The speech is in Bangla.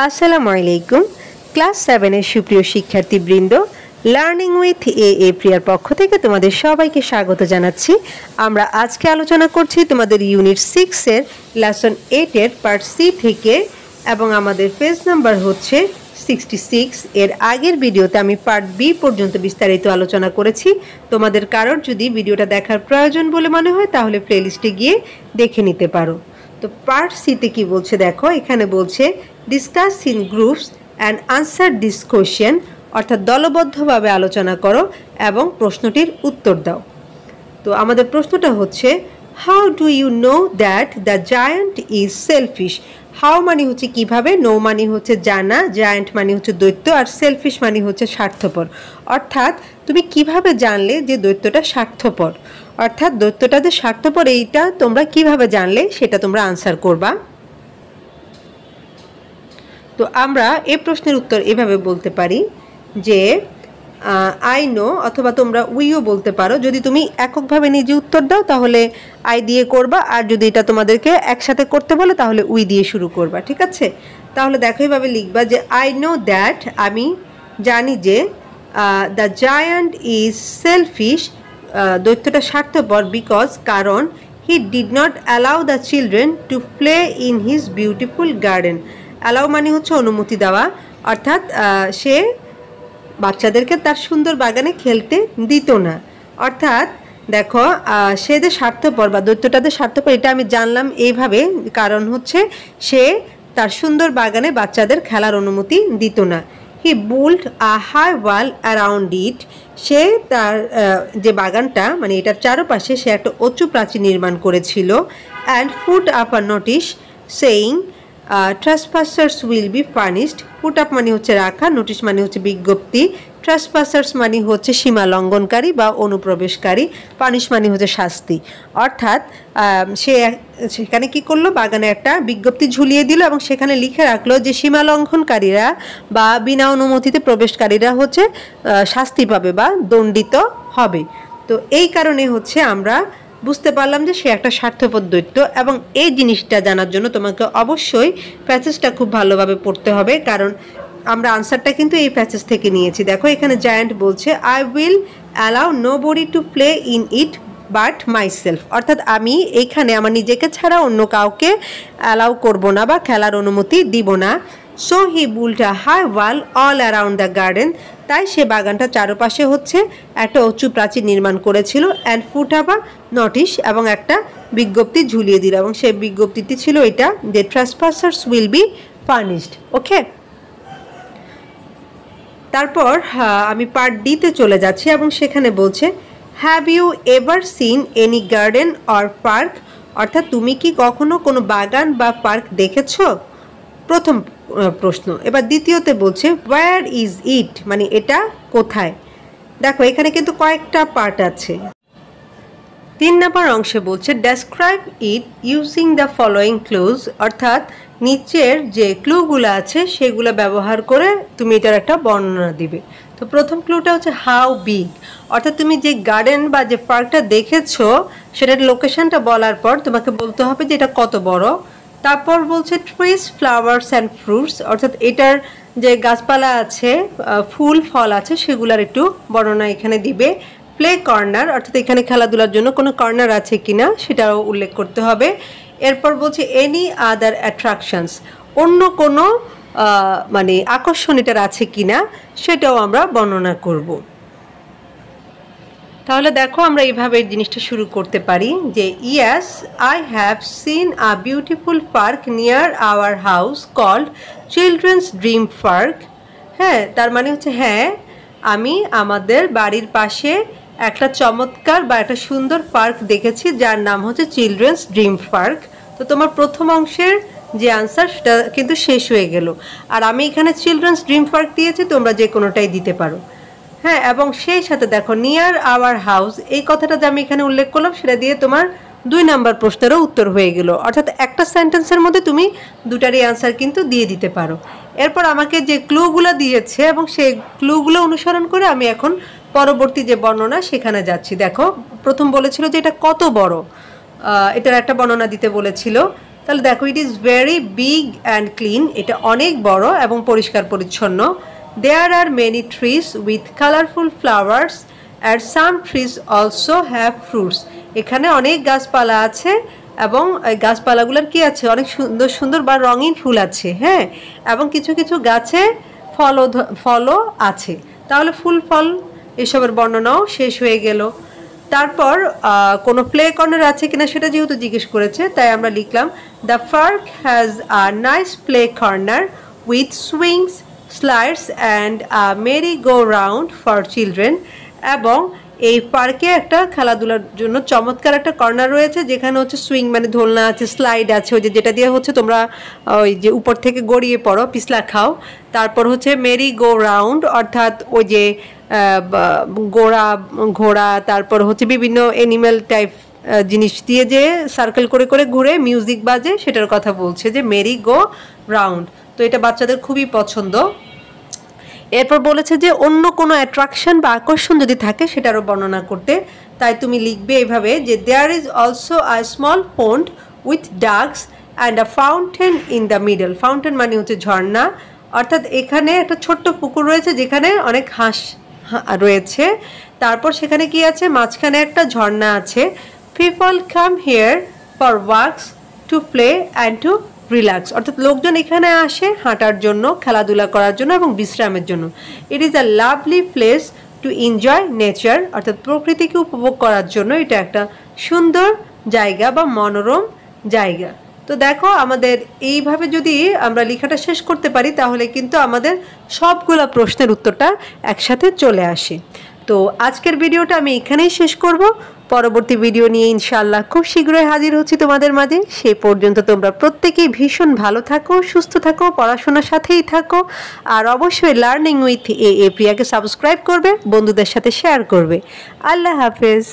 আসসালামু আলাইকুম। ক্লাস 7 এর সুপ্রিয় শিক্ষার্থীবৃন্দ, লার্নিং উইথ এ প্রিয়ার পক্ষ থেকে তোমাদের সবাইকে স্বাগত জানাচ্ছি। আমরা আজকে আলোচনা করছি তোমাদের ইউনিট 6 এর লেসন 8 এর পার্ট সি থেকে, এবং আমাদের পেজ নাম্বার হচ্ছে 66। এর আগের ভিডিওতে আমি পার্ট বি পর্যন্ত বিস্তারিত আলোচনা করেছি। তোমাদের কারোর যদি ভিডিওটা দেখার প্রয়োজন বলে মনে হয় তাহলে প্লেলিস্টে গিয়ে দেখে নিতে পারো। তো পার্ট সিতে কি বলছে দেখো, এখানে বলছে discuss in groups and answer this question, অর্থাৎ দলবদ্ধভাবে আলোচনা করো এবং প্রশ্নটির উত্তর দাও। তো আমাদের প্রশ্নটা হচ্ছে, how do you know that the giant is selfish? How মানে হচ্ছে কিভাবে, নো মানে হচ্ছে জানা, জায়ান্ট মানে হচ্ছে দৈত্য, আর সেলফিশ মানে হচ্ছে স্বার্থপর। অর্থাৎ তুমি কিভাবে জানলে যে দৈত্যটা স্বার্থপর, অর্থাৎ দৈত্যটা যে স্বার্থপর এইটা তোমরা কিভাবে জানলে সেটা তোমরা আনসার করবা। তো আমরা এই প্রশ্নের উত্তর এভাবে বলতে পারি যে আই নো, অথবা তোমরা উইও বলতে পারো। যদি তুমি এককভাবে নিজে উত্তর দাও তাহলে আই দিয়ে করবা, আর যদি এটা তোমাদেরকে একসাথে করতে বলে তাহলে উই দিয়ে শুরু করবা, ঠিক আছে? তাহলে দেখো এইভাবে লিখবা যে আই নো দ্যাট, আমি জানি যে দ্য জায়ান্ট ইজ সেলফিশ, দৈত্যটা স্বার্থপর, বিকজ কারণ he did not allow the children to play in his beautiful garden. Allow মানে হচ্ছে অনুমতি দেওয়া, অর্থাৎ সে বাচ্চাদেরকে তার সুন্দর বাগানে খেলতে দিত না। অর্থাৎ দেখো সে যে স্বার্থপর বা দৈত্যটাদের স্বার্থপর এটা আমি জানলাম এইভাবে, কারণ হচ্ছে সে তার সুন্দর বাগানে বাচ্চাদের খেলার অনুমতি দিত না। He built a high wall around it, সে তার যে বাগানটা মানে এটার চারপাশে সে একটা উঁচু প্রাচীর নির্মাণ করেছিল। And put up a notice saying trespassers will be punished. Put up মানে হচ্ছে রাখা, নোটিশ মানে হচ্ছে বিজ্ঞপ্তি, ট্রেসপাসার্স মানে হচ্ছে সীমা লঙ্ঘনকারী বা অনুপ্রবেশকারী, পানিশ মানে হচ্ছে শাস্তি। অর্থাৎ সে সেখানে কি করলো, বাগানে একটা বিজ্ঞপ্তি ঝুলিয়ে দিল এবং সেখানে লিখে রাখলো যে সীমা লঙ্ঘনকারীরা বা বিনা অনুমতিতে প্রবেশকারীরা হচ্ছে শাস্তি পাবে বা দণ্ডিত হবে। তো এই কারণে হচ্ছে আমরা বুঝতে পারলাম যে সে একটা স্বার্থপর দৈত্য। এবং এই জিনিসটা জানার জন্য তোমাকে অবশ্যই প্যাসেজটা খুব ভালোভাবে পড়তে হবে, কারণ আমরা আনসারটা কিন্তু এই প্যাসেজ থেকে নিয়েছি। দেখো এখানে জায়ান্ট বলছে I will allow nobody to play in it but myself, অর্থাৎ আমি এইখানে আমার নিজেকে ছাড়া অন্য কাউকে অ্যালাউ করব না বা খেলার অনুমতি দিব না। So he built a high wall all around the garden, তাই সে বাগানটা চারপাশে হচ্ছে একটা উঁচু প্রাচীর নির্মাণ করেছিল। And put up a notice, এবং একটা বিজ্ঞপ্তি ঝুলিয়ে দিল, এবং সেই বিজ্ঞপ্তিটি ছিল এটা যে trespassers will be punished. Okay, তারপর আমি পার্ট ডিতে চলে যাচ্ছি এবং সেখানে বলছে have you ever seen any garden or park, অর্থাৎ তুমি কি কখনো কোনো বাগান বা পার্ক দেখেছো? প্রথম প্রশ্ন। এবার দ্বিতীয়তে বলছে ওয়্যার ইজ ইট, মানে এটা কোথায়? দেখো এখানে কিন্তু কয়েকটা পার্ট আছে। 3 নম্বর অংশে বলছে describe it using the following clues, অর্থাৎ নিচের যে ক্লুগুলো আছে সেগুলো ব্যবহার করে তুমি এটার একটা বর্ণনা দিবে। তো প্রথম ক্লুটা হচ্ছে হাউ বিগ, অর্থাৎ তুমি যে গার্ডেন বা যে পার্কটা দেখেছো সেটার লোকেশনটা বলার পর তোমাকে বলতে হবে যে এটা কত বড়। তারপর বলছে ট্রিজ ফ্লাওয়ার্স অ্যান্ড ফ্রুটস, অর্থাৎ এটার যে গাছপালা আছে, ফুল ফল আছে, সেগুলোর একটু বর্ণনা এখানে দিবে। প্লে কর্নার, অর্থাৎ এখানে খেলাধুলার জন্য কোনো কর্নার আছে কিনা সেটাও উল্লেখ করতে হবে। এরপর বলছে এনি আদার অ্যাট্রাকশনস, অন্য কোনো মানে আকর্ষণ এটার আছে কিনা সেটাও আমরা বর্ণনা করব। তাহলে দেখো আমরা এইভাবে এই জিনিসটা শুরু করতে পারি যে yes I have seen a beautiful park near our house called children's dream park. হ্যাঁ, তার মানে হচ্ছে হ্যাঁ আমি আমাদের বাড়ির পাশে একটা চমৎকার বা একটা সুন্দর পার্ক দেখেছি যার নাম হচ্ছে চিলড্রেন্স ড্রিম পার্ক। তো তোমার প্রথম অংশের যে আনসার সেটা কিন্তু শেষ হয়ে গেল, আর আমি এখানে চিলড্রেন্স ড্রিম পার্ক দিয়েছি, তোমরা যে কোনোটাই দিতে পারো। হ্যাঁ, এবং সেই সাথে দেখো নিয়ার আওয়ার হাউস, এই কথাটা যে আমি এখানে উল্লেখ করলাম সেটা দিয়ে তোমার 2 নম্বর প্রশ্নেরও উত্তর হয়ে গেল, অর্থাৎ একটা সেন্টেন্সের মধ্যে তুমি দুটারই আনসার কিন্তু দিয়ে দিতে পারো। এরপর আমাকে যে ক্লুগুলো দিয়েছে এবং সেই ক্লুগুলো অনুসরণ করে আমি এখন পরবর্তী যে বর্ণনা সেখানে যাচ্ছি। দেখো প্রথম বলেছিল যে এটা কত বড়, এটার একটা বর্ণনা দিতে বলেছিল। তাহলে দেখো it is very big and clean, এটা অনেক বড় এবং পরিষ্কার পরিচ্ছন্ন। There are many trees with colourful flowers and some trees also have fruits. এখানে অনেক গাছপালা আছে এবং গাছপালাগুলোর কি আছে, অনেক সুন্দর সুন্দর বা রঙিন ফুল আছে, হ্যাঁ, এবং কিছু কিছু গাছে ফলও আছে। তাহলে ফুল ফল এসবের বর্ণনাও শেষ হয়ে গেল। তারপর কোনো প্লে কর্নার আছে কিনা সেটা যেহেতু জিজ্ঞেস করেছে, তাই আমরা লিখলাম the park has a nice play corner with swings, slides and Mary go round for children. এবং এই পার্কে একটা খেলাধুলার জন্য চমৎকার একটা কর্নার রয়েছে, যেখানে হচ্ছে সুইং মানে দোলনা আছে, স্লাইড আছে, ওই যেটা দিয়ে হচ্ছে তোমরা ওই যে উপর থেকে গড়িয়ে পড়ো, পিছলা খাও। তারপর হচ্ছে মেরি গো রাউন্ড, অর্থাৎ ওই যে ঘোড়া, তারপর হচ্ছে বিভিন্ন অ্যানিম্যাল টাইপ জিনিস দিয়ে যে সার্কেল করে করে ঘুরে মিউজিক বাজে, সেটার কথা বলছে যে মেরি গো রাউন্ড। তো এটা বাচ্চাদের খুবই পছন্দ। এরপর বলেছে যে অন্য কোনো অ্যাট্রাকশন বা আকর্ষণ যদি থাকে সেটারও বর্ণনা করতে, তাই তুমি লিখবে এইভাবে যে there is also a small pond with ducks and a fountain in the middle. Fountain মানে হচ্ছে ঝর্ণা, অর্থাৎ এখানে একটা ছোট্ট পুকুর রয়েছে যেখানে অনেক হাঁস রয়েছে। তারপর সেখানে কি আছে, মাঝখানে একটা ঝর্ণা আছে। People come here for walks, to play and to relax, অর্থাৎ লোকজন এখানে আসে হাঁটার জন্য, খেলাধুলা করার জন্য এবং বিশ্রামের জন্য। It is a lovely place to enjoy nature, অর্থাৎ প্রকৃতিকে উপভোগ করার জন্য এটা একটা সুন্দর জায়গা বা মনোরম জায়গা। তো দেখো আমাদের এইভাবে যদি আমরা লেখাটা শেষ করতে পারি তাহলে কিন্তু আমাদের সবগুলো প্রশ্নের উত্তরটা একসাথে চলে আসে। তো আজকের ভিডিওটা আমি এখানেই শেষ করব। পরবর্তী ভিডিও নিয়ে ইনশাআল্লাহ খুব শীঘ্রই হাজির হচ্ছি তোমাদের মাঝে। সেই পর্যন্ত তোমরা প্রত্যেকেই ভীষণ ভালো থাকো, সুস্থ থাকো, পড়াশোনার সাথেই থাকো। আর অবশ্যই লার্নিং উইথ এ প্রিয়াকে সাবস্ক্রাইব করবে, বন্ধুদের সাথে শেয়ার করবে। আল্লাহ হাফেজ।